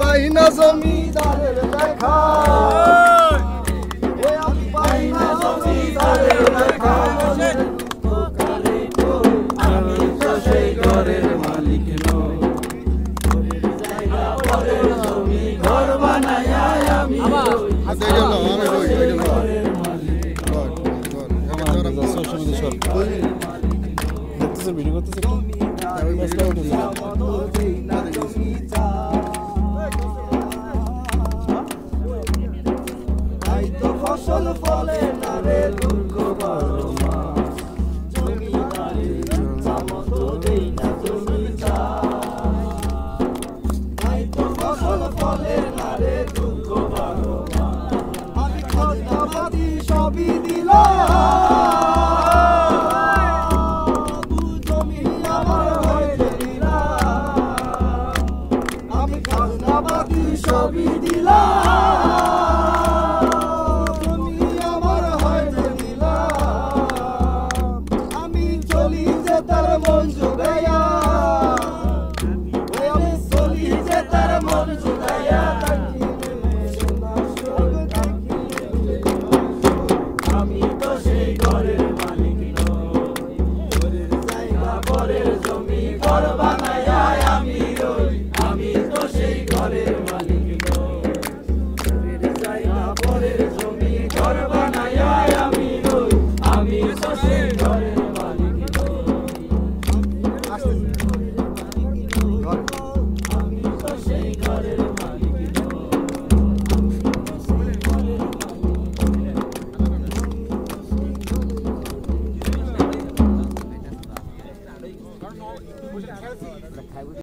পাই না জমিদারের দেখা আমি পাই না জমিদারের দেখা আমি তো সেই ঘরের মালিক নই পরের জমি ঘর বানায়া আমি ভিডিও করতেছে ফসল ফলে না রে দুর্গ বড় মা জমিদারি চামতো দেই না তুমি তাই তো ফসল ফলে না রে দুর্গ বড় মা আমি খরচাপাতি সবই দিলাম জমি আমার হইতে দিলাম আমি খরচাপাতি সবই দিলাম তার মন জুগাইয়া আমি চলি যে তার মন জুগাইয়া আমি তো সেই ঘরের মালিক নই ঘরের জায়গা পরের জমি ঘর বানাইয়া আমি রই আমি তো সেই ঘরের মালিক নই ঘরের জায়গা পরের জমি ঘর বানাইয়া আমি রই আমি তো সেই ঘরের